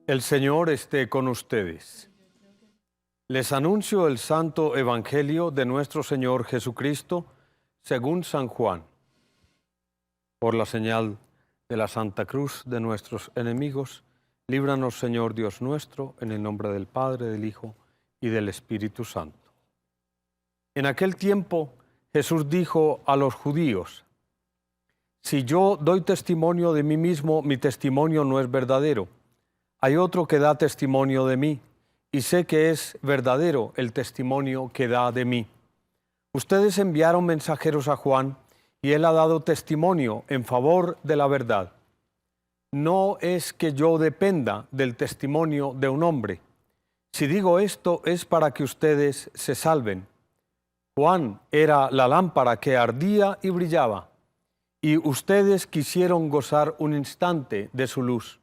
El Señor esté con ustedes. Les anuncio el Santo Evangelio de nuestro Señor Jesucristo, según San Juan. Por la señal de la Santa Cruz de nuestros enemigos, líbranos, Señor Dios nuestro, en el nombre del Padre, del Hijo y del Espíritu Santo. En aquel tiempo, Jesús dijo a los judíos: si yo doy testimonio de mí mismo, mi testimonio no es verdadero. Hay otro que da testimonio de mí, y sé que es verdadero el testimonio que da de mí. Ustedes enviaron mensajeros a Juan, y él ha dado testimonio en favor de la verdad. No es que yo dependa del testimonio de un hombre. Si digo esto es para que ustedes se salven. Juan era la lámpara que ardía y brillaba, y ustedes quisieron gozar un instante de su luz.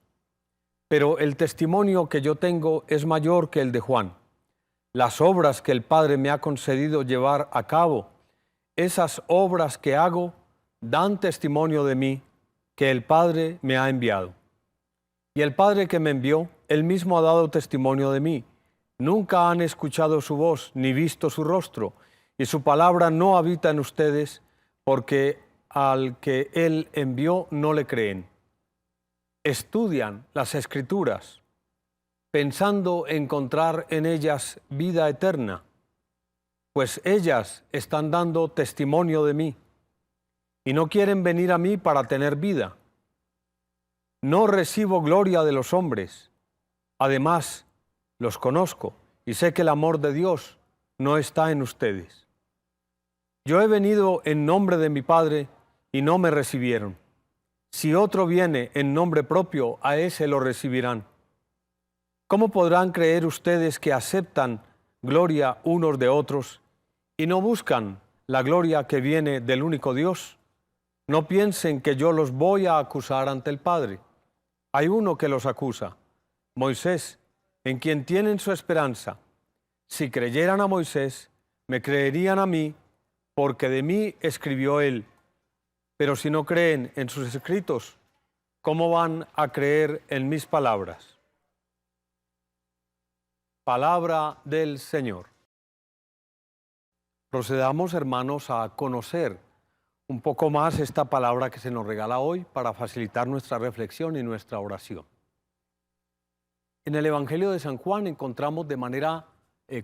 Pero el testimonio que yo tengo es mayor que el de Juan. Las obras que el Padre me ha concedido llevar a cabo, esas obras que hago, dan testimonio de mí, que el Padre me ha enviado. Y el Padre que me envió, él mismo ha dado testimonio de mí. Nunca han escuchado su voz, ni visto su rostro, y su palabra no habita en ustedes, porque al que él envió no le creen. Estudian las Escrituras, pensando encontrar en ellas vida eterna, pues ellas están dando testimonio de mí, y no quieren venir a mí para tener vida. No recibo gloria de los hombres, además los conozco, y sé que el amor de Dios no está en ustedes. Yo he venido en nombre de mi Padre, y no me recibieron. Si otro viene en nombre propio, a ese lo recibirán. ¿Cómo podrán creer ustedes que aceptan gloria unos de otros y no buscan la gloria que viene del único Dios? No piensen que yo los voy a acusar ante el Padre. Hay uno que los acusa, Moisés, en quien tienen su esperanza. Si creyeran a Moisés, me creerían a mí, porque de mí escribió él. Pero si no creen en sus escritos, ¿cómo van a creer en mis palabras? Palabra del Señor. Procedamos, hermanos, a conocer un poco más esta palabra que se nos regala hoy para facilitar nuestra reflexión y nuestra oración. En el Evangelio de San Juan encontramos de manera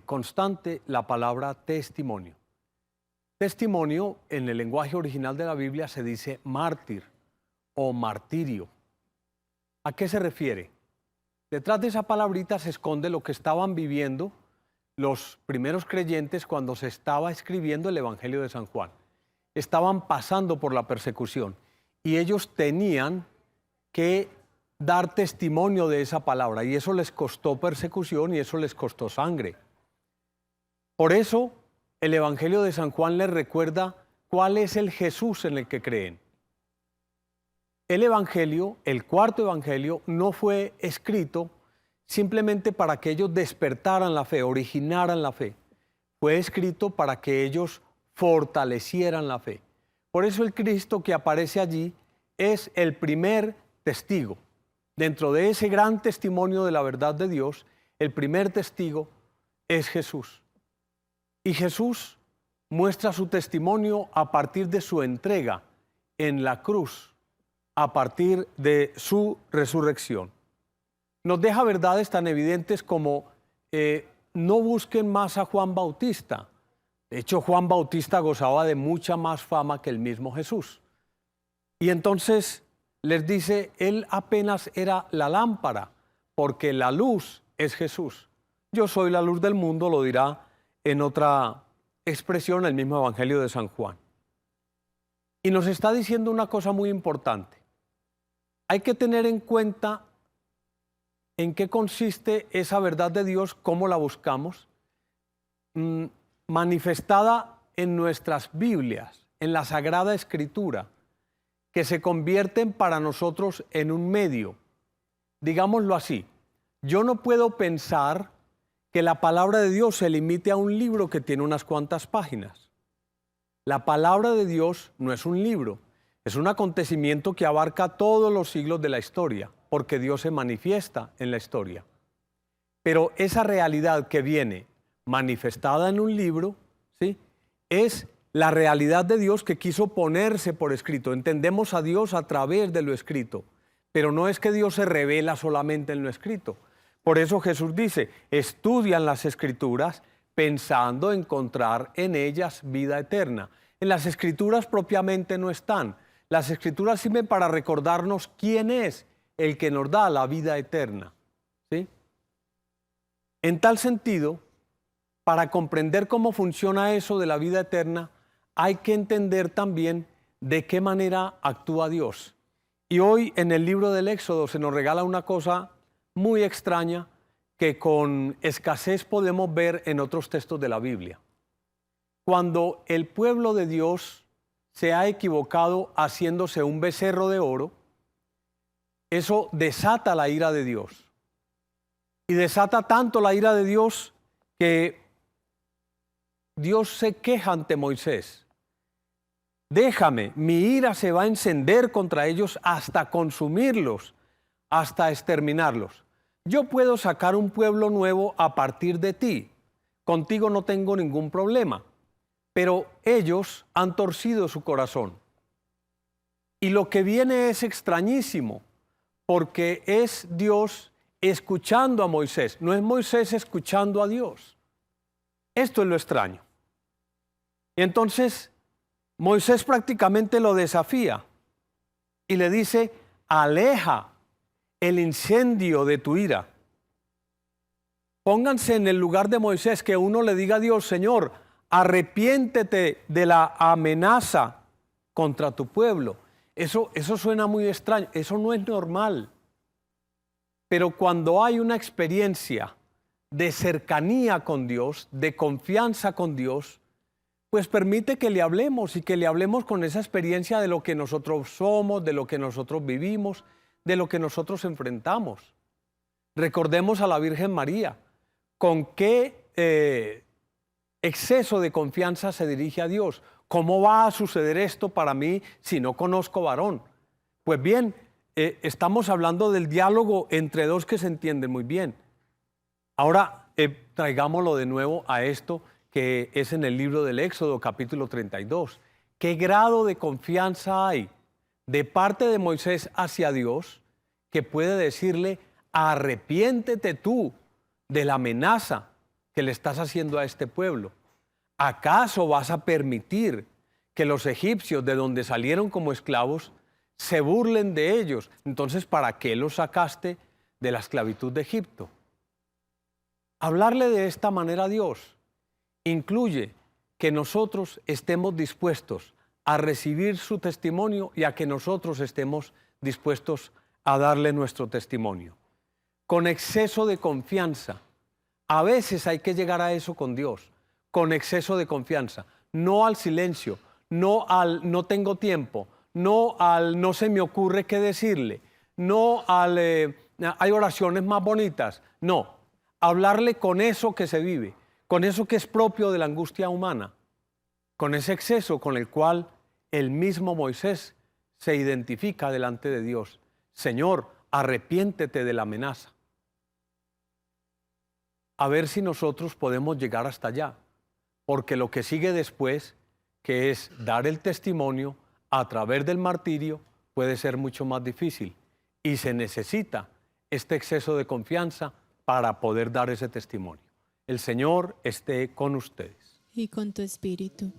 constante la palabra testimonio. Testimonio, en el lenguaje original de la Biblia, se dice mártir o martirio. ¿A qué se refiere? Detrás de esa palabrita se esconde lo que estaban viviendo los primeros creyentes cuando se estaba escribiendo el Evangelio de San Juan. Estaban pasando por la persecución y ellos tenían que dar testimonio de esa palabra, y eso les costó persecución y eso les costó sangre. Por eso, el Evangelio de San Juan les recuerda cuál es el Jesús en el que creen. El Evangelio, el cuarto Evangelio, no fue escrito simplemente para que ellos despertaran la fe, originaran la fe. Fue escrito para que ellos fortalecieran la fe. Por eso el Cristo que aparece allí es el primer testigo. Dentro de ese gran testimonio de la verdad de Dios, el primer testigo es Jesús. Y Jesús muestra su testimonio a partir de su entrega en la cruz, a partir de su resurrección. Nos deja verdades tan evidentes como no busquen más a Juan Bautista. De hecho, Juan Bautista gozaba de mucha más fama que el mismo Jesús. Y entonces les dice, él apenas era la lámpara, porque la luz es Jesús. Yo soy la luz del mundo, lo dirá en otra expresión el mismo Evangelio de San Juan. Y nos está diciendo una cosa muy importante. Hay que tener en cuenta en qué consiste esa verdad de Dios, cómo la buscamos, manifestada en nuestras Biblias, en la Sagrada Escritura, que se convierten para nosotros en un medio. Digámoslo así, yo no puedo pensar que la palabra de Dios se limite a un libro que tiene unas cuantas páginas. La palabra de Dios no es un libro, Es un acontecimiento que abarca todos los siglos de la historia, porque Dios se manifiesta en la historia. Pero esa realidad que viene manifestada en un libro, ¿sí?, es la realidad de Dios que quiso ponerse por escrito. Entendemos a Dios a través de lo escrito, pero no es que Dios se revela solamente en lo escrito. Por eso Jesús dice, estudian las Escrituras pensando encontrar en ellas vida eterna. En las Escrituras propiamente no están. Las Escrituras sirven para recordarnos quién es el que nos da la vida eterna, ¿sí? En tal sentido, para comprender cómo funciona eso de la vida eterna, hay que entender también de qué manera actúa Dios. Y hoy en el libro del Éxodo se nos regala una cosa muy extraña que con escasez podemos ver en otros textos de la Biblia. Cuando el pueblo de Dios se ha equivocado haciéndose un becerro de oro, eso desata la ira de Dios. Y desata tanto la ira de Dios que Dios se queja ante Moisés. Déjame, mi ira se va a encender contra ellos hasta consumirlos, hasta exterminarlos. Yo puedo sacar un pueblo nuevo a partir de ti. Contigo no tengo ningún problema. Pero ellos han torcido su corazón. Y lo que viene es extrañísimo, porque es Dios escuchando a Moisés, no es Moisés escuchando a Dios. Esto es lo extraño. Y entonces Moisés prácticamente lo desafía y le dice, aleja el incendio de tu ira. Pónganse en el lugar de Moisés, que uno le diga a Dios, Señor, arrepiéntete de la amenaza contra tu pueblo. Eso suena muy extraño, eso no es normal. Pero cuando hay una experiencia de cercanía con Dios, de confianza con Dios, pues permite que le hablemos y que le hablemos con esa experiencia de lo que nosotros somos, de lo que nosotros vivimos, de lo que nosotros enfrentamos. Recordemos a la Virgen María, con qué exceso de confianza se dirige a Dios. ¿Cómo va a suceder esto para mí si no conozco varón? Pues bien, estamos hablando del diálogo entre dos que se entienden muy bien. Ahora, traigámoslo de nuevo a esto que es en el libro del Éxodo, capítulo 32. ¿Qué grado de confianza hay de parte de Moisés hacia Dios que puede decirle, arrepiéntete tú de la amenaza que le estás haciendo a este pueblo? ¿Acaso vas a permitir que los egipcios, de donde salieron como esclavos, se burlen de ellos? Entonces, ¿para qué los sacaste de la esclavitud de Egipto? Hablarle de esta manera a Dios incluye que nosotros estemos dispuestos a recibir su testimonio y a que nosotros estemos dispuestos a darle nuestro testimonio. Con exceso de confianza. A veces hay que llegar a eso con Dios, con exceso de confianza. No al silencio, no al no tengo tiempo, no al no se me ocurre qué decirle, no al hay oraciones más bonitas. No, hablarle con eso que se vive, con eso que es propio de la angustia humana, con ese exceso con el cual el mismo Moisés se identifica delante de Dios. Señor, arrepiéntete de la amenaza. A ver si nosotros podemos llegar hasta allá, porque lo que sigue después, que es dar el testimonio a través del martirio, puede ser mucho más difícil y se necesita este exceso de confianza para poder dar ese testimonio. El Señor esté con ustedes. Y con tu espíritu.